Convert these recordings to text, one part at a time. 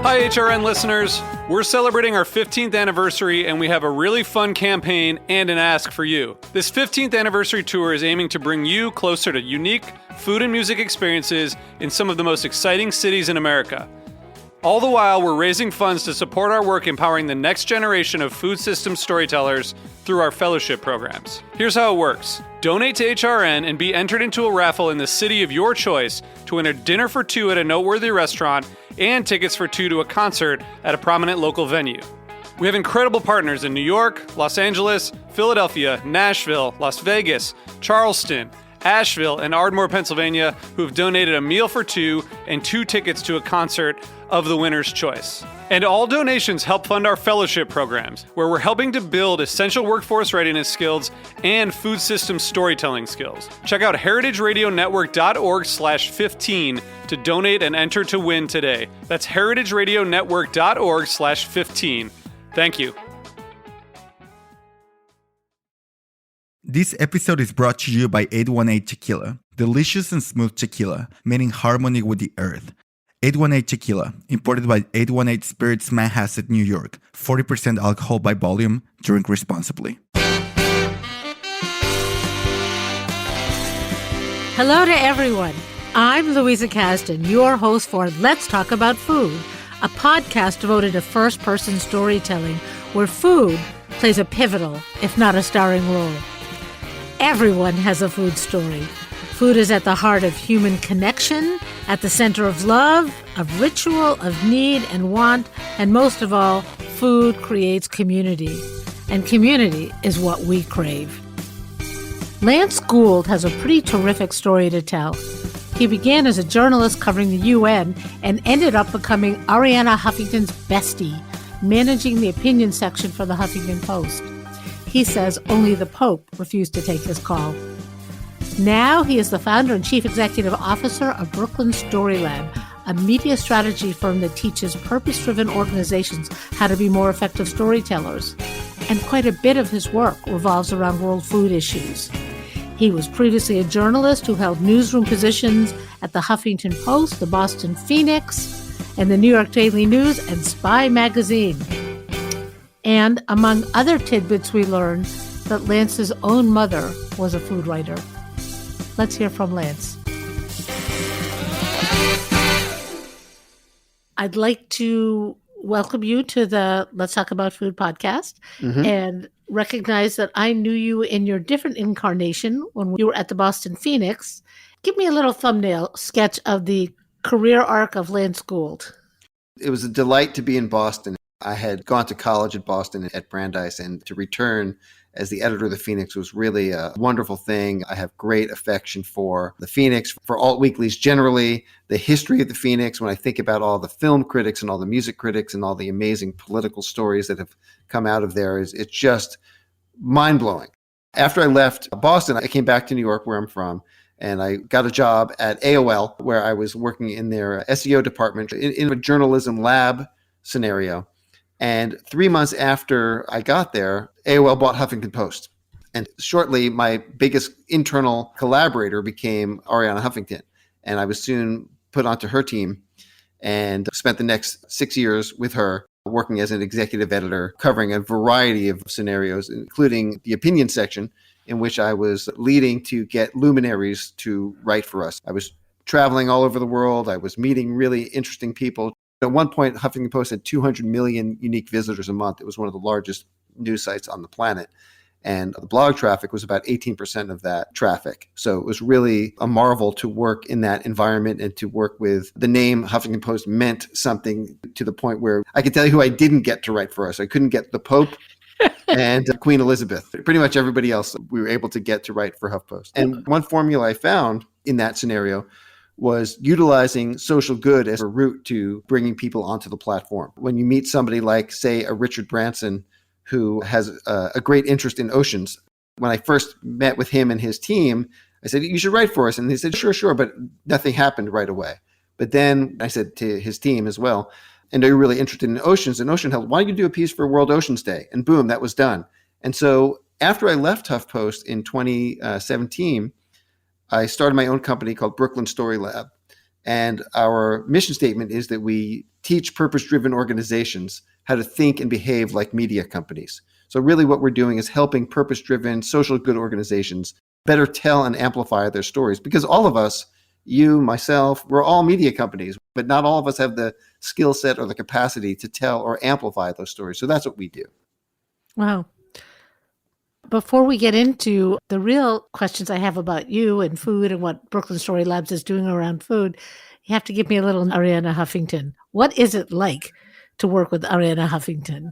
Hi, HRN listeners. We're celebrating our 15th anniversary, and we have a really fun campaign and an ask for you. This 15th anniversary tour is aiming to bring you closer to unique food and music experiences in some of the most exciting cities in America. All the while, we're raising funds to support our work empowering the next generation of food systems storytellers through our fellowship programs. Here's how it works. Donate to HRN and be entered into a raffle in the city of your choice to win a dinner for two at a noteworthy restaurant and tickets for two to a concert at a prominent local venue. We have incredible partners in New York, Los Angeles, Philadelphia, Nashville, Las Vegas, Charleston, Asheville, and Ardmore, Pennsylvania, who have donated a meal for two and two tickets to a concert of the winner's choice. And all donations help fund our fellowship programs, where we're helping to build essential workforce readiness skills and food system storytelling skills. Check out heritageradionetwork.org/15 to donate and enter to win today. That's heritageradionetwork.org/15. Thank you. This episode is brought to you by 818 Tequila. Delicious and smooth tequila, made in harmony with the earth. 818 Tequila, imported by 818 Spirits, Manhasset, New York. 40% alcohol by volume. Drink responsibly. Hello to everyone. I'm Louisa Kasdan, your host for Let's Talk About Food, a podcast devoted to first-person storytelling where food plays a pivotal, if not a starring role. Everyone has a food story. Food is at the heart of human connection, at the center of love, of ritual, of need and want, and most of all, food creates community. And community is what we crave. Lance Gould has a pretty terrific story to tell. He began as a journalist covering the UN and ended up becoming Arianna Huffington's bestie, managing the opinion section for the Huffington Post. He says only the Pope refused to take his call. Now he is the founder and chief executive officer of Brooklyn Story Lab, a media strategy firm that teaches purpose-driven organizations how to be more effective storytellers. And quite a bit of his work revolves around world food issues. He was previously a journalist who held newsroom positions at the Huffington Post, the Boston Phoenix, and the New York Daily News and Spy magazine. And among other tidbits, we learned that Lance's own mother was a food writer. Let's hear from Lance. I'd like to welcome you to the Let's Talk About Food podcast and recognize that I knew you in your different incarnation when you were at the Boston Phoenix. Give me a little thumbnail sketch of the career arc of Lance Gould. It was a delight to be in Boston. I had gone to college at Boston at Brandeis, and to return as the editor of the Phoenix was really a wonderful thing. I have great affection for the Phoenix, for alt weeklies generally, the history of the Phoenix. When I think about all the film critics and all the music critics and all the amazing political stories that have come out of there, it's just mind-blowing. After I left Boston, I came back to New York, where I'm from, and I got a job at AOL, where I was working in their SEO department in a journalism lab scenario. And 3 months after I got there, AOL bought Huffington Post. And shortly, my biggest internal collaborator became Arianna Huffington. And I was soon put onto her team and spent the next 6 years with her, working as an executive editor, covering a variety of scenarios, including the opinion section, in which I was leading to get luminaries to write for us. I was traveling all over the world. I was meeting really interesting people. At one point, Huffington Post had 200 million unique visitors a month. It was one of the largest news sites on the planet. And the blog traffic was about 18% of that traffic. So it was really a marvel to work in that environment and to work with the name Huffington Post meant something, to the point where I could tell you who I didn't get to write for us. I couldn't get the Pope and Queen Elizabeth. Pretty much everybody else we were able to get to write for HuffPost. And one formula I found in that scenario was utilizing social good as a route to bringing people onto the platform. When you meet somebody like, say, a Richard Branson, who has a great interest in oceans, when I first met with him and his team, I said, you should write for us. And they said, sure, but nothing happened right away. But then I said to his team as well, and are you really interested in oceans and ocean health? Why don't you do a piece for World Oceans Day? And boom, that was done. And so after I left HuffPost in 2017, I started my own company called Brooklyn Story Lab. And our mission statement is that we teach purpose-driven organizations how to think and behave like media companies. So really what we're doing is helping purpose-driven social good organizations better tell and amplify their stories. Because all of us, you, myself, we're all media companies, but not all of us have the skill set or the capacity to tell or amplify those stories. So that's what we do. Wow. Before we get into the real questions I have about you and food and what Brooklyn Story Labs is doing around food, you have to give me a little Arianna Huffington. What is it like to work with Arianna Huffington?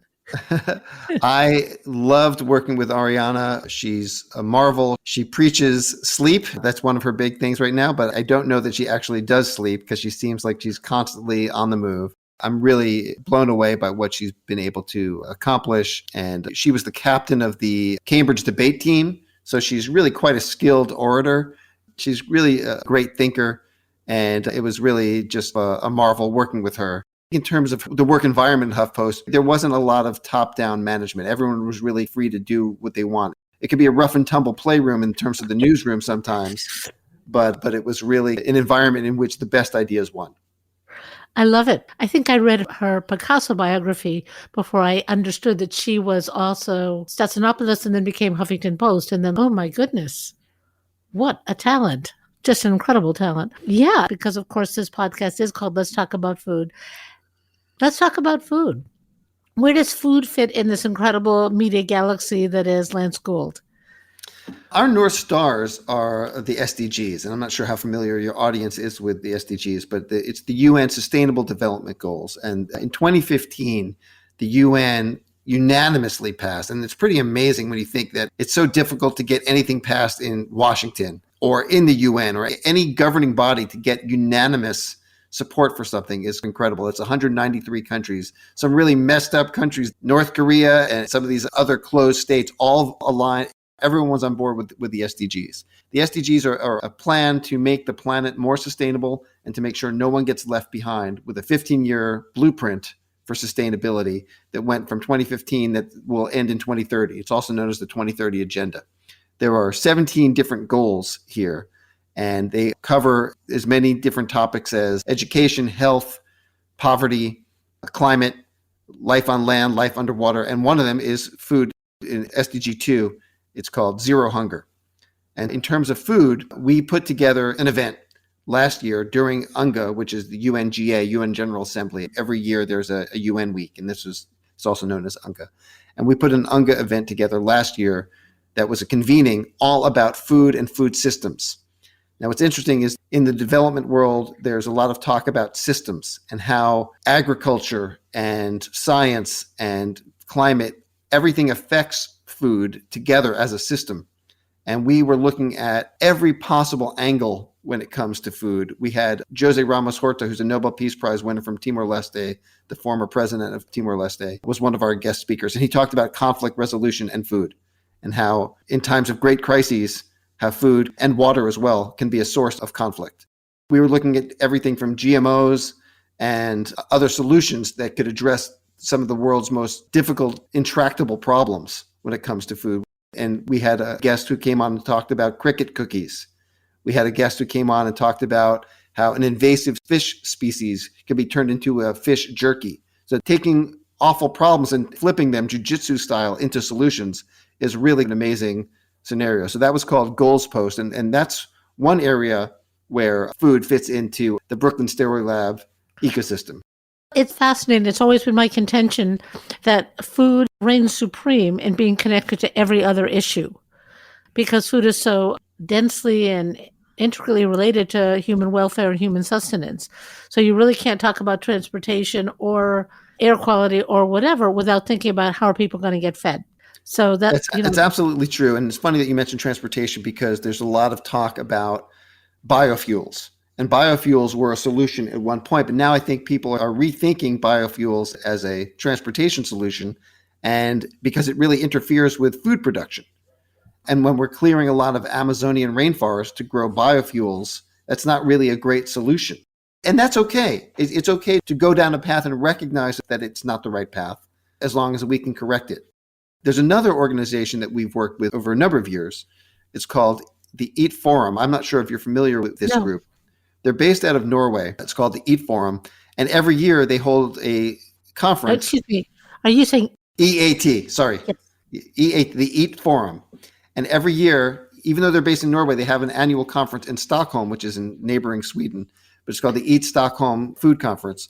I loved working with Arianna. She's a marvel. She preaches sleep. That's one of her big things right now, but I don't know that she actually does sleep because she seems like she's constantly on the move. I'm really blown away by what she's been able to accomplish. And she was the captain of the Cambridge debate team. So she's really quite a skilled orator. She's really a great thinker. And it was really just a marvel working with her. In terms of the work environment in HuffPost, there wasn't a lot of top-down management. Everyone was really free to do what they want. It could be a rough and tumble playroom in terms of the newsroom sometimes, but it was really an environment in which the best ideas won. I love it. I think I read her Picasso biography before I understood that she was also Stetsonopolis and then became Huffington Post. And then, oh my goodness, what a talent. Just an incredible talent. Yeah, because of course this podcast is called Let's Talk About Food. Let's talk about food. Where does food fit in this incredible media galaxy that is Lance Gould? Our North Stars are the SDGs, and I'm not sure how familiar your audience is with the SDGs, but it's the UN Sustainable Development Goals. And in 2015, the UN unanimously passed, and it's pretty amazing when you think that it's so difficult to get anything passed in Washington or in the UN or any governing body to get unanimous support for something is incredible. It's 193 countries, some really messed up countries, North Korea and some of these other closed states, all aligned. Everyone's on board with the SDGs. The SDGs are a plan to make the planet more sustainable and to make sure no one gets left behind, with a 15-year blueprint for sustainability that went from 2015 that will end in 2030. It's also known as the 2030 Agenda. There are 17 different goals here, and they cover as many different topics as education, health, poverty, climate, life on land, life underwater, and one of them is food. In SDG 2, it's called Zero Hunger. And in terms of food, we put together an event last year during UNGA, which is the UNGA, UN General Assembly. Every year there's a UN week, and it's also known as UNGA. And we put an UNGA event together last year that was a convening all about food and food systems. Now, what's interesting is in the development world, there's a lot of talk about systems and how agriculture and science and climate, everything affects food together as a system. And we were looking at every possible angle when it comes to food. We had Jose Ramos Horta, who's a Nobel Peace Prize winner from Timor-Leste, the former president of Timor-Leste, was one of our guest speakers. And he talked about conflict resolution and food, and how in times of great crises, how food and water as well can be a source of conflict. We were looking at everything from GMOs and other solutions that could address some of the world's most difficult, intractable problems when it comes to food. And we had a guest who came on and talked about cricket cookies. We had a guest who came on and talked about how an invasive fish species can be turned into a fish jerky. So taking awful problems and flipping them jiu-jitsu style into solutions is really an amazing scenario. So that was called Goals Post. And that's one area where food fits into the Brooklyn Story Lab ecosystem. It's fascinating. It's always been my contention that food reigns supreme in being connected to every other issue, because food is so densely and intricately related to human welfare and human sustenance. So you really can't talk about transportation or air quality or whatever without thinking about how are people going to get fed. So that's absolutely true. And it's funny that you mentioned transportation, because there's a lot of talk about biofuels. And biofuels were a solution at one point, but now I think people are rethinking biofuels as a transportation solution, and because it really interferes with food production. And when we're clearing a lot of Amazonian rainforest to grow biofuels, that's not really a great solution. And that's okay. It's okay to go down a path and recognize that it's not the right path, as long as we can correct it. There's another organization that we've worked with over a number of years. It's called the Eat Forum. I'm not sure if you're familiar with this group, They're based out of Norway. It's called the Eat Forum. And every year they hold a conference. Excuse me. Are you saying EAT, sorry. Yes. EAT, the Eat Forum. And every year, even though they're based in Norway, they have an annual conference in Stockholm, which is in neighboring Sweden. But it's called the Eat Stockholm Food Conference.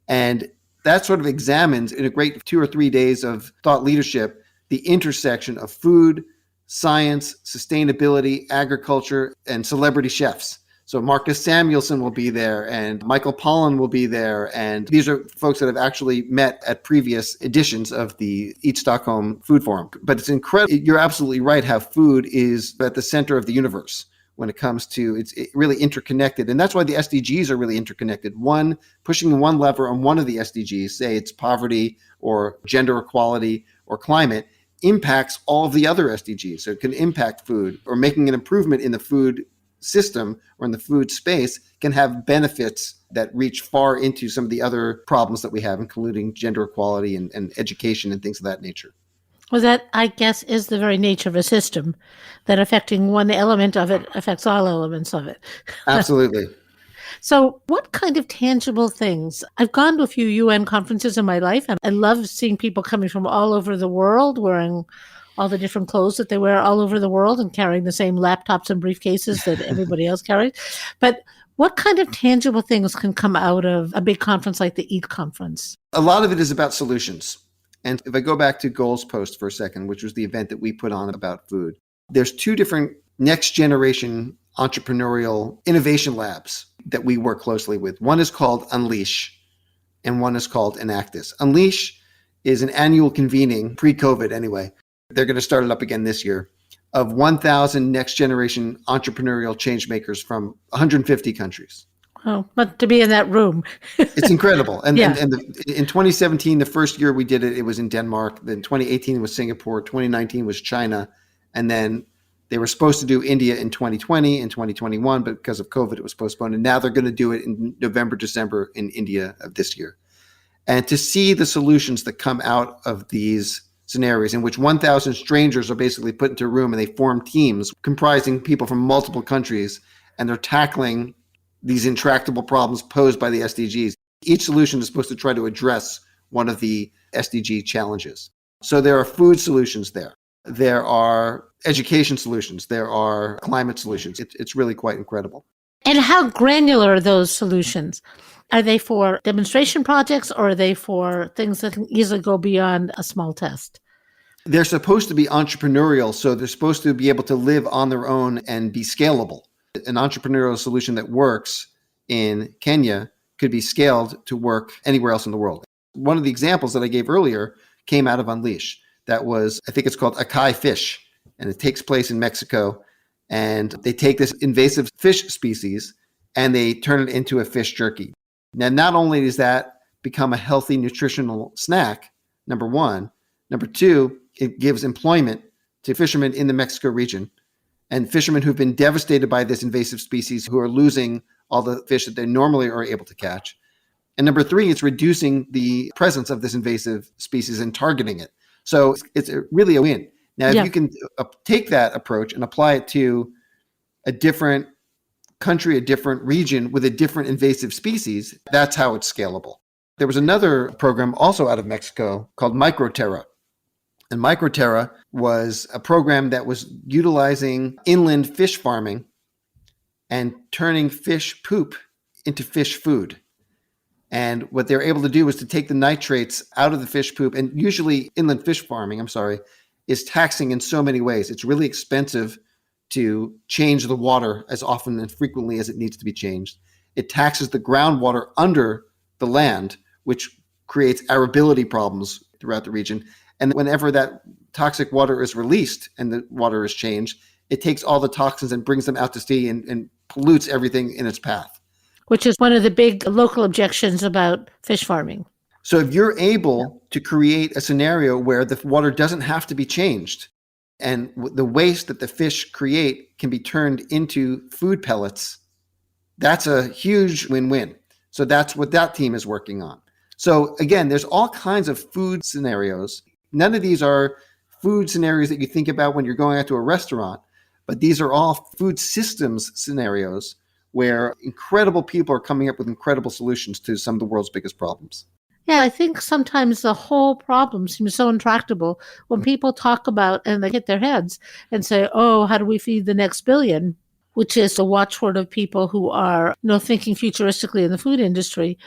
And that sort of examines, in a great 2 or 3 days of thought leadership, the intersection of food, science, sustainability, agriculture, and celebrity chefs. So Marcus Samuelsson will be there, and Michael Pollan will be there. And these are folks that have actually met at previous editions of the Eat Stockholm Food Forum. But it's incredible. You're absolutely right how food is at the center of the universe when it comes to, it's really interconnected. And that's why the SDGs are really interconnected. One, pushing one lever on one of the SDGs, say it's poverty or gender equality or climate, impacts all of the other SDGs. So it can impact food, or making an improvement in the food system or in the food space can have benefits that reach far into some of the other problems that we have, including gender equality and education and things of that nature. Well, that, I guess, is the very nature of a system, that affecting one element of it affects all elements of it. Absolutely. So what kind of tangible things? I've gone to a few UN conferences in my life, and I love seeing people coming from all over the world wearing all the different clothes that they wear all over the world and carrying the same laptops and briefcases that everybody else carries. But what kind of tangible things can come out of a big conference like the EAT conference? A lot of it is about solutions. And if I go back to Gould's post for a second, which was the event that we put on about food, there's 2 different next generation entrepreneurial innovation labs that we work closely with. One is called Unleash, and one is called Enactus. Unleash is an annual convening, pre-COVID anyway. They're going to start it up again this year, of 1,000 next generation entrepreneurial change makers from 150 countries. Oh, but to be in that room. It's incredible. And, Yeah. in 2017, the first year we did it, it was in Denmark. Then 2018 was Singapore. 2019 was China. And then they were supposed to do India in 2020 and 2021, but because of COVID, it was postponed. And now they're going to do it in November, December in India of this year. And to see the solutions that come out of these scenarios in which 1,000 strangers are basically put into a room and they form teams comprising people from multiple countries, and they're tackling these intractable problems posed by the SDGs. Each solution is supposed to try to address one of the SDG challenges. So there are food solutions there. There are education solutions. There are climate solutions. It's really quite incredible. And how granular are those solutions? Are they for demonstration projects, or are they for things that can easily go beyond a small test? They're supposed to be entrepreneurial, so they're supposed to be able to live on their own and be scalable. An entrepreneurial solution that works in Kenya could be scaled to work anywhere else in the world. One of the examples that I gave earlier came out of Unleash. That was, I think it's called acai fish, and it takes place in Mexico. And they take this invasive fish species and they turn it into a fish jerky. Now, not only does that become a healthy nutritional snack, number one, number two, it gives employment to fishermen in the Mexico region, and fishermen who've been devastated by this invasive species, who are losing all the fish that they normally are able to catch. And number three, it's reducing the presence of this invasive species and targeting it. So it's really a win. Now, if you can take that approach and apply it to a different country, a different region with a different invasive species, that's how it's scalable. There was another program also out of Mexico called Microterra. And Microterra was a program that was utilizing inland fish farming and turning fish poop into fish food. And what they're able to do is to take the nitrates out of the fish poop. And usually inland fish farming, is taxing in so many ways. It's really expensive to change the water as often and frequently as it needs to be changed. It taxes the groundwater under the land, which creates arability problems throughout the region. And whenever that toxic water is released and the water is changed, it takes all the toxins and brings them out to sea and pollutes everything in its path. Which is one of the big local objections about fish farming. So if you're able to create a scenario where the water doesn't have to be changed, and the waste that the fish create can be turned into food pellets, that's a huge win-win. So that's what that team is working on. So again, there's all kinds of food scenarios. None of these are food scenarios that you think about when you're going out to a restaurant, but these are all food systems scenarios where incredible people are coming up with incredible solutions to some of the world's biggest problems. Yeah, I think sometimes the whole problem seems so intractable when people talk about and they hit their heads and say, oh, how do we feed the next billion? Which is a watchword of people who are, thinking futuristically in the food industry.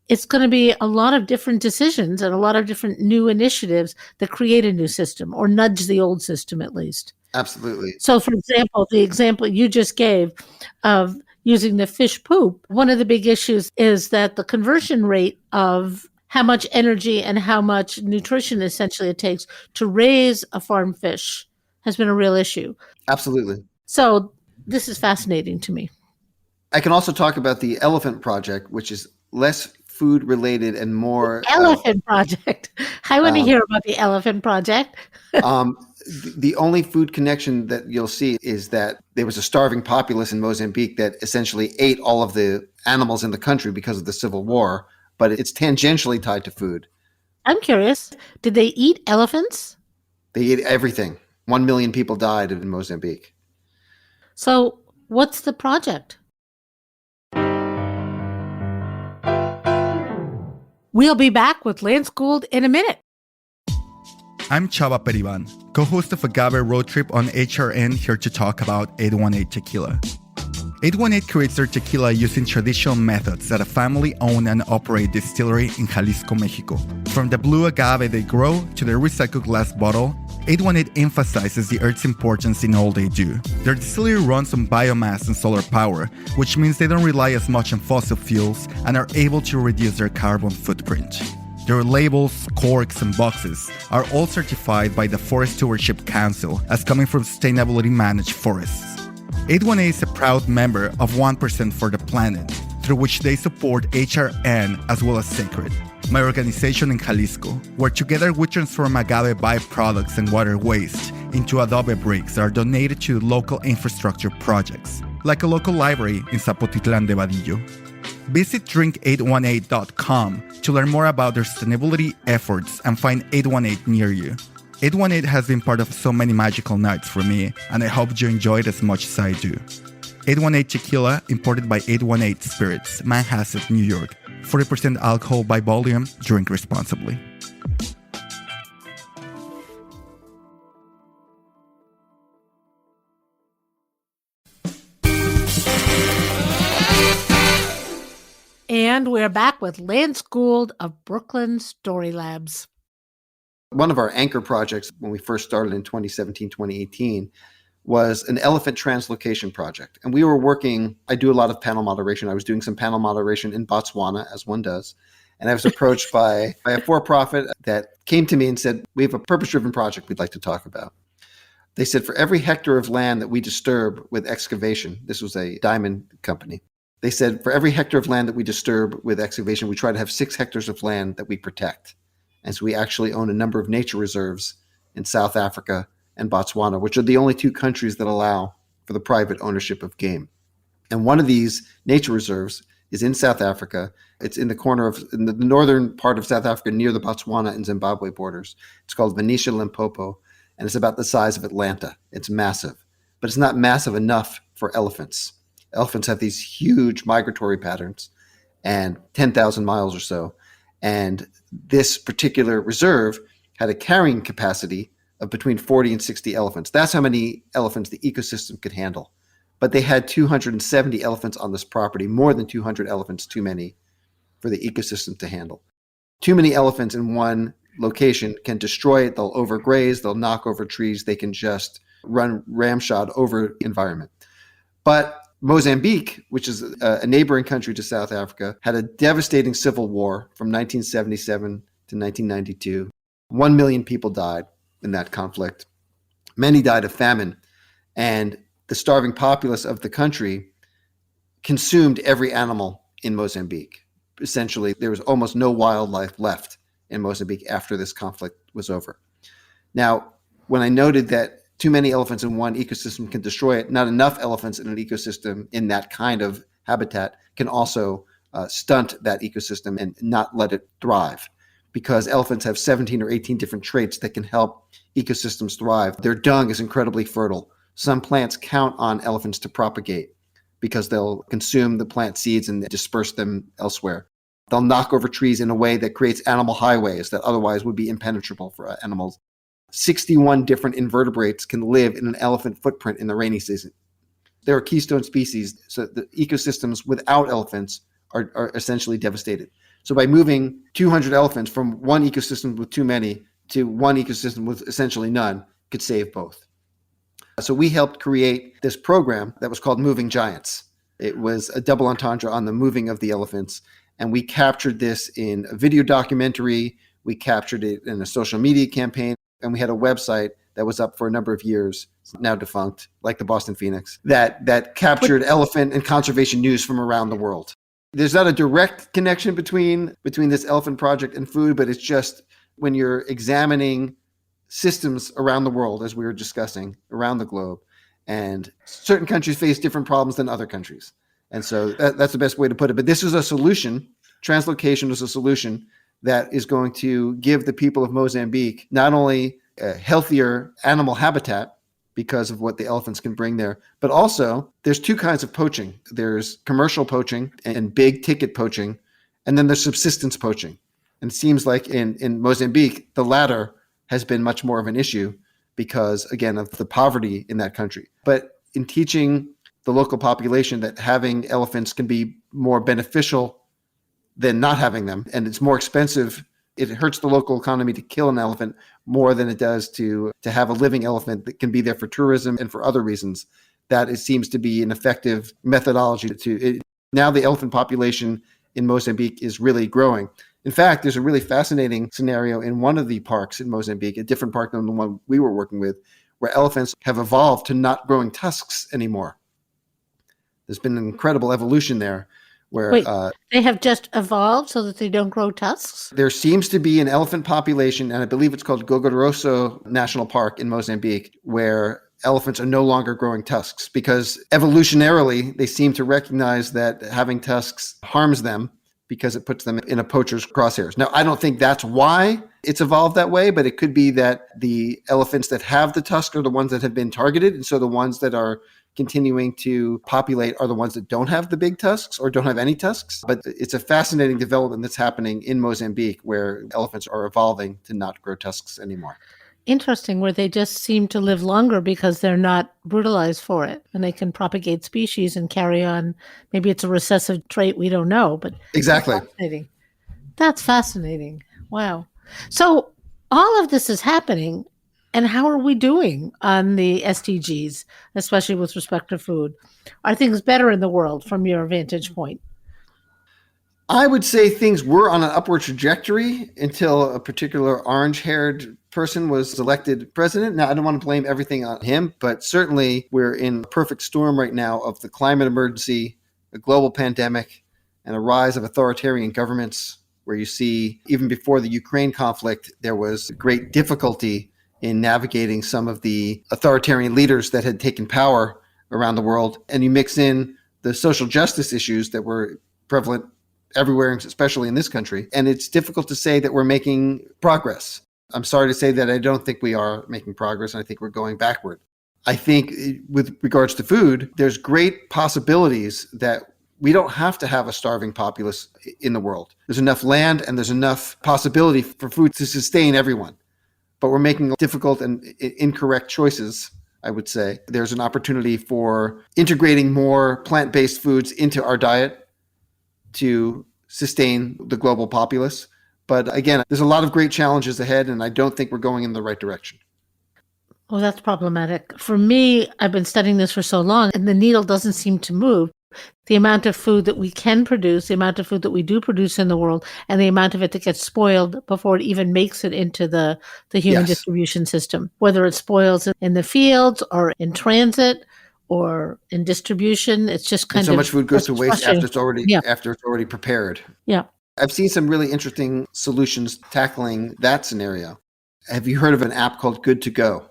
It's going to be a lot of different decisions and a lot of different new initiatives that create a new system or nudge the old system at least. Absolutely. So, for example, the example you just gave of using the fish poop, one of the big issues is that the conversion rate of how much energy and how much nutrition essentially it takes to raise a farm fish has been a real issue. Absolutely. So this is fascinating to me. I can also talk about the Elephant Project, which is less food related and more Elephant Project. I want to hear about the Elephant Project. The only food connection that you'll see is that there was a starving populace in Mozambique that essentially ate all of the animals in the country because of the civil war, but it's tangentially tied to food. I'm curious, did they eat elephants? They ate everything. 1 million people died in Mozambique. So what's the project? We'll be back with Lance Gould in a minute. I'm Chava Periban, co-host of Agave Road Trip on HRN, here to talk about 818 Tequila. 818 creates their tequila using traditional methods at a family-owned and operated distillery in Jalisco, Mexico. From the blue agave they grow to their recycled glass bottle, 818 emphasizes the earth's importance in all they do. Their distillery runs on biomass and solar power, which means they don't rely as much on fossil fuels and are able to reduce their carbon footprint. Their labels, corks, and boxes are all certified by the Forest Stewardship Council as coming from sustainably managed forests. 818 is a proud member of 1% for the Planet, through which they support HRN as well as Sacred, my organization in Jalisco, where together we transform agave byproducts and water waste into adobe bricks that are donated to local infrastructure projects, like a local library in Zapotitlan de Vadillo. Visit drink818.com to learn more about their sustainability efforts and find 818 near you. 818 has been part of so many magical nights for me, and I hope you enjoy it as much as I do. 818 Tequila, imported by 818 Spirits, Manhasset, New York. 40% alcohol by volume. Drink responsibly. And we're back with Lance Gould of Brooklyn Story Labs. One of our anchor projects when we first started in 2017, 2018 was an elephant translocation project. And we were working, I do a lot of panel moderation. I was doing some panel moderation in Botswana, as one does. And I was approached by a for-profit that came to me and said, we have a purpose-driven project we'd like to talk about. They said, for every hectare of land that we disturb with excavation, this was a diamond company. They said, for every hectare of land that we disturb with excavation, we try to have 6 hectares of land that we protect. And so we actually own a number of nature reserves in South Africa and Botswana, which are the only 2 countries that allow for the private ownership of game. And one of these nature reserves is in South Africa. It's in the northern part of South Africa near the Botswana and Zimbabwe borders. It's called Venetia Limpopo, and it's about the size of Atlanta. It's massive, but it's not massive enough for elephants. Elephants have these huge migratory patterns and 10,000 miles or so. And this particular reserve had a carrying capacity of between 40 and 60 elephants. That's how many elephants the ecosystem could handle. But they had 270 elephants on this property, more than 200 elephants too many for the ecosystem to handle. Too many elephants in one location can destroy it. They'll overgraze, they'll knock over trees, they can just run ramshot over the environment. But Mozambique, which is a neighboring country to South Africa, had a devastating civil war from 1977 to 1992. 1 million people died in that conflict. Many died of famine, and the starving populace of the country consumed every animal in Mozambique. Essentially, there was almost no wildlife left in Mozambique after this conflict was over. Now, when I noted that too many elephants in one ecosystem can destroy it, not enough elephants in an ecosystem in that kind of habitat can also stunt that ecosystem and not let it thrive, because elephants have 17 or 18 different traits that can help ecosystems thrive. Their dung is incredibly fertile. Some plants count on elephants to propagate. because they'll consume the plant seeds and disperse them elsewhere. They'll knock over trees in a way that creates animal highways that otherwise would be impenetrable for animals. 61 different invertebrates can live in an elephant footprint in the rainy season. There are keystone species, so the ecosystems without elephants are essentially devastated. So by moving 200 elephants from one ecosystem with too many to one ecosystem with essentially none could save both. So we helped create this program that was called Moving Giants. It was a double entendre on the moving of the elephants. And we captured this in a video documentary. We captured it in a social media campaign. And we had a website that was up for a number of years, now defunct, like the Boston Phoenix, that captured elephant and conservation news from around the world. There's not a direct connection between this elephant project and food, but it's just when you're examining systems around the world, as we were discussing, around the globe, and certain countries face different problems than other countries. And so that's the best way to put it. But this is a solution. Translocation is a solution that is going to give the people of Mozambique not only a healthier animal habitat because of what the elephants can bring there, but also there's two kinds of poaching. There's commercial poaching and big ticket poaching, and then there's subsistence poaching. And it seems like in Mozambique, the latter has been much more of an issue because, again, of the poverty in that country. But in teaching the local population that having elephants can be more beneficial than not having them, and it's more expensive. It hurts the local economy to kill an elephant more than it does to have a living elephant that can be there for tourism and for other reasons. That it seems to be an effective methodology now the elephant population in Mozambique is really growing. In fact, there's a really fascinating scenario in one of the parks in Mozambique, a different park than the one we were working with, where elephants have evolved to not growing tusks anymore. There's been an incredible evolution there. Where they have just evolved so that they don't grow tusks? There seems to be an elephant population, and I believe it's called Gogoroso National Park in Mozambique, where elephants are no longer growing tusks because evolutionarily they seem to recognize that having tusks harms them because it puts them in a poacher's crosshairs. Now, I don't think that's why it's evolved that way, but it could be that the elephants that have the tusk are the ones that have been targeted, and so the ones that are continuing to populate are the ones that don't have the big tusks or don't have any tusks. But it's a fascinating development that's happening in Mozambique where elephants are evolving to not grow tusks anymore. Interesting, where they just seem to live longer because they're not brutalized for it and they can propagate species and carry on. Maybe it's a recessive trait, we don't know, but exactly. That's fascinating. Wow. So all of this is happening. And how are we doing on the SDGs, especially with respect to food? Are things better in the world from your vantage point? I would say things were on an upward trajectory until a particular orange-haired person was elected president. Now, I don't want to blame everything on him, but certainly we're in a perfect storm right now of the climate emergency, a global pandemic, and a rise of authoritarian governments, where you see, even before the Ukraine conflict, there was great difficulty in navigating some of the authoritarian leaders that had taken power around the world. And you mix in the social justice issues that were prevalent everywhere, especially in this country. And it's difficult to say that we're making progress. I'm sorry to say that I don't think we are making progress, and I think we're going backward. I think with regards to food, there's great possibilities that we don't have to have a starving populace in the world. There's enough land and there's enough possibility for food to sustain everyone. But we're making difficult and incorrect choices, I would say. There's an opportunity for integrating more plant-based foods into our diet to sustain the global populace. But again, there's a lot of great challenges ahead, and I don't think we're going in the right direction. Well, that's problematic. For me, I've been studying this for so long, and the needle doesn't seem to move. The amount of food that we can produce, the amount of food that we do produce in the world, and the amount of it that gets spoiled before it even makes it into the human distribution system, whether it spoils in the fields or in transit or in distribution. It's just kind of so much food goes to waste after it's already prepared. Yeah. I've seen some really interesting solutions tackling that scenario. Have you heard of an app called Good to Go?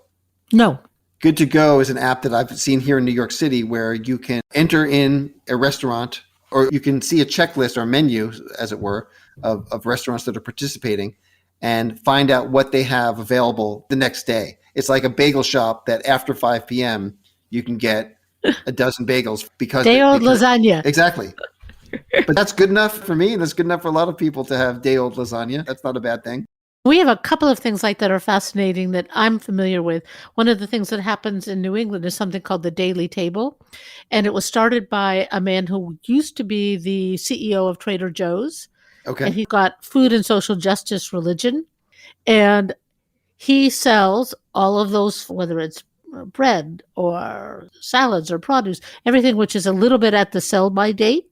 No. Good to Go is an app that I've seen here in New York City where you can enter in a restaurant, or you can see a checklist or menu, as it were, of restaurants that are participating and find out what they have available the next day. It's like a bagel shop that after 5 p.m. you can get a dozen bagels because Day-old lasagna. Exactly. But that's good enough for me, and that's good enough for a lot of people to have day-old lasagna. That's not a bad thing. We have a couple of things like that are fascinating that I'm familiar with. One of the things that happens in New England is something called the Daily Table. And it was started by a man who used to be the CEO of Trader Joe's. Okay. And he got food and social justice religion. And he sells all of those, whether it's bread or salads or produce, everything which is a little bit at the sell-by date.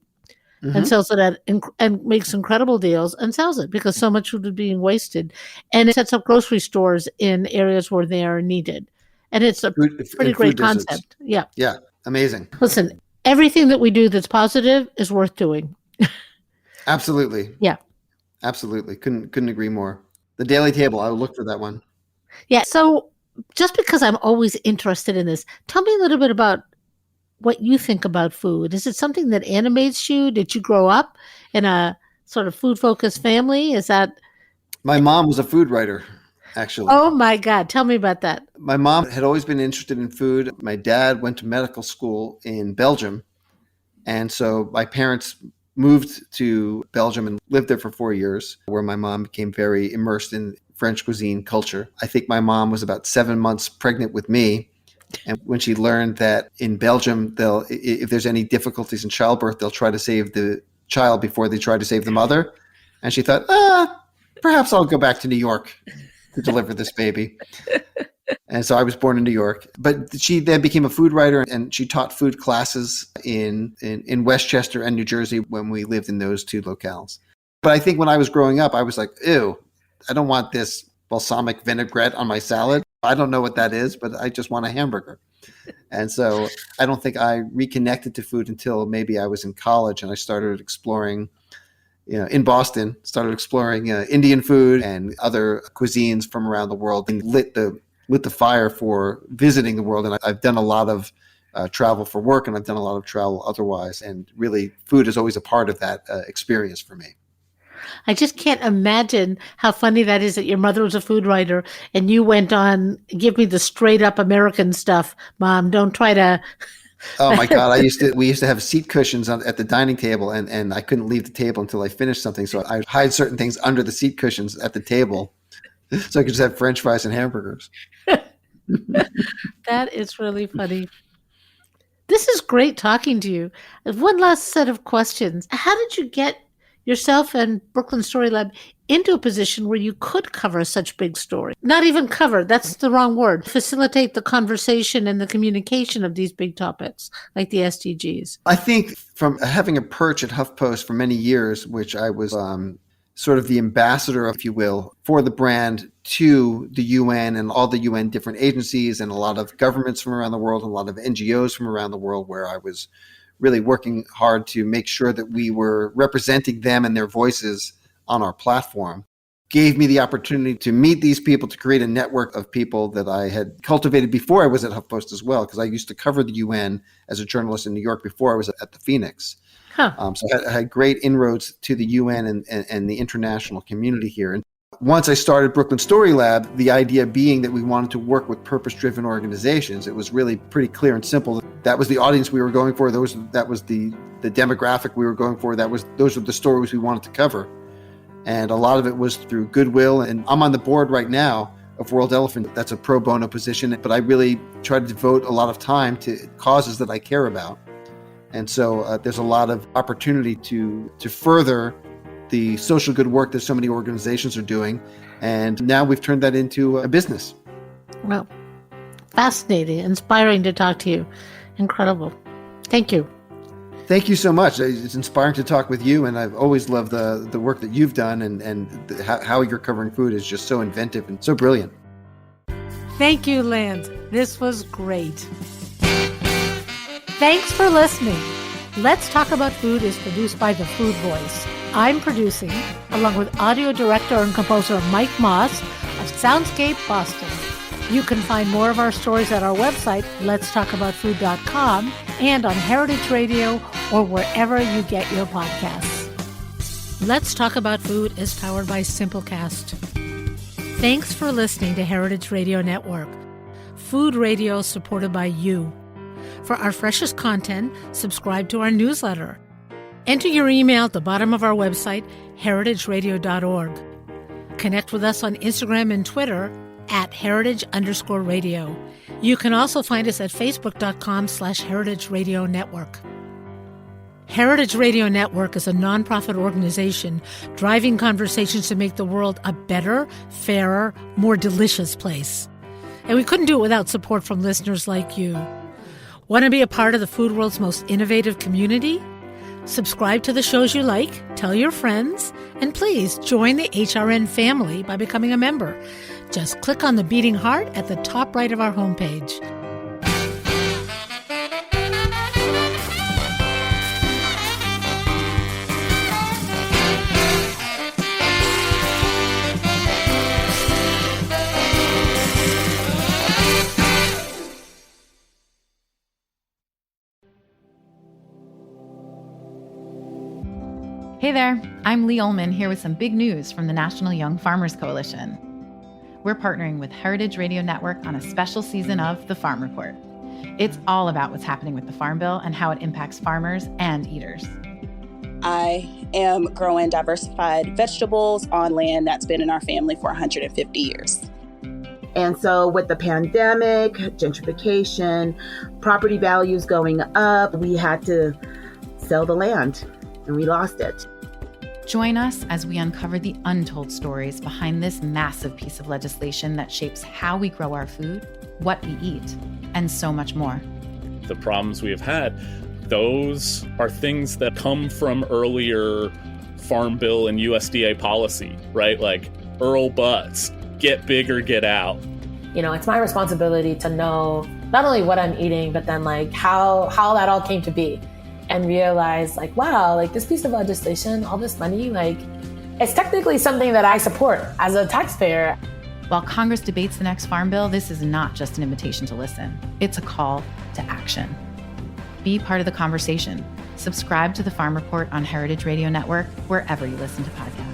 And sells it at and makes incredible deals and sells it because so much food is being wasted. And it sets up grocery stores in areas where they are needed. And it's a pretty great concept. Yeah. Yeah. Amazing. Listen, everything that we do that's positive is worth doing. Absolutely. Yeah. Absolutely. Couldn't agree more. The Daily Table, I'll look for that one. Yeah. So just because I'm always interested in this, tell me a little bit about what you think about food. Is it something that animates you? Did you grow up in a sort of food-focused family? Is that... My mom was a food writer, actually. Oh my God. Tell me about that. My mom had always been interested in food. My dad went to medical school in Belgium. And so my parents moved to Belgium and lived there for 4 years, where my mom became very immersed in French cuisine culture. I think my mom was about 7 months pregnant with me. And when she learned that in Belgium, if there's any difficulties in childbirth, they'll try to save the child before they try to save the mother. And she thought, perhaps I'll go back to New York to deliver this baby. And so I was born in New York. But she then became a food writer, and she taught food classes in Westchester and New Jersey when we lived in those two locales. But I think when I was growing up, I was like, ew, I don't want this balsamic vinaigrette on my salad. I don't know what that is, but I just want a hamburger. And so I don't think I reconnected to food until maybe I was in college, and I started exploring, in Boston, Indian food and other cuisines from around the world, and lit the fire for visiting the world. And I've done a lot of travel for work, and I've done a lot of travel otherwise. And really, food is always a part of that experience for me. I just can't imagine how funny that is that your mother was a food writer and you went on, give me the straight up American stuff, Mom. Don't try to. Oh my God. We used to have seat cushions at the dining table, and I couldn't leave the table until I finished something. So I'd hide certain things under the seat cushions at the table so I could just have French fries and hamburgers. That is really funny. This is great talking to you. One last set of questions. How did you get yourself and Brooklyn Story Lab into a position where you could cover such big story? Not even cover, that's the wrong word. Facilitate the conversation and the communication of these big topics, like the SDGs. I think from having a perch at HuffPost for many years, which I was sort of the ambassador, if you will, for the brand to the UN and all the UN different agencies and a lot of governments from around the world, and a lot of NGOs from around the world, where I was really working hard to make sure that we were representing them and their voices on our platform, gave me the opportunity to meet these people, to create a network of people that I had cultivated before I was at HuffPost as well, because I used to cover the UN as a journalist in New York before I was at the Phoenix. So I had great inroads to the UN and the international community here. And once I started Brooklyn Story Lab, the idea being that we wanted to work with purpose-driven organizations, it was really pretty clear and simple. That was the audience we were going for. That was the demographic we were going for. Those were the stories we wanted to cover. And a lot of it was through goodwill. And I'm on the board right now of World Elephant. That's a pro bono position. But I really try to devote a lot of time to causes that I care about. And so there's a lot of opportunity to further the social good work that so many organizations are doing. And now we've turned that into a business. Well, fascinating, inspiring to talk to you. Incredible. Thank you. Thank you so much. It's inspiring to talk with you, and I've always loved the work that you've done, and how you're covering food is just so inventive and so brilliant. Thank you, Lance. This was great. Thanks for listening. Let's Talk About Food is produced by The Food Voice. I'm producing, along with audio director and composer Mike Moss of Soundscape Boston. You can find more of our stories at our website, letstalkaboutfood.com, and on Heritage Radio or wherever you get your podcasts. Let's Talk About Food is powered by Simplecast. Thanks for listening to Heritage Radio Network, food radio supported by you. For our freshest content, subscribe to our newsletter. Enter your email at the bottom of our website, heritageradio.org. Connect with us on Instagram and Twitter at heritage_radio. You can also find us at facebook.com/Heritage Radio Network. Heritage Radio Network is a nonprofit organization driving conversations to make the world a better, fairer, more delicious place. And we couldn't do it without support from listeners like you. Want to be a part of the food world's most innovative community? Subscribe to the shows you like, tell your friends, and please join the HRN family by becoming a member. Just click on the beating heart at the top right of our homepage. Hey there, I'm Lee Ullman here with some big news from the National Young Farmers Coalition. We're partnering with Heritage Radio Network on a special season of The Farm Report. It's all about what's happening with the Farm Bill and how it impacts farmers and eaters. I am growing diversified vegetables on land that's been in our family for 150 years. And so with the pandemic, gentrification, property values going up, we had to sell the land and we lost it. Join us as we uncover the untold stories behind this massive piece of legislation that shapes how we grow our food, what we eat, and so much more. The problems we have had, those are things that come from earlier Farm Bill and USDA policy, right? Like Earl Butts, get big or get out. You know, it's my responsibility to know not only what I'm eating, but then like how that all came to be. And realize like, wow, like this piece of legislation, all this money, like it's technically something that I support as a taxpayer. While Congress debates the next Farm Bill, this is not just an invitation to listen. It's a call to action. Be part of the conversation. Subscribe to the Farm Report on Heritage Radio Network, wherever you listen to podcasts.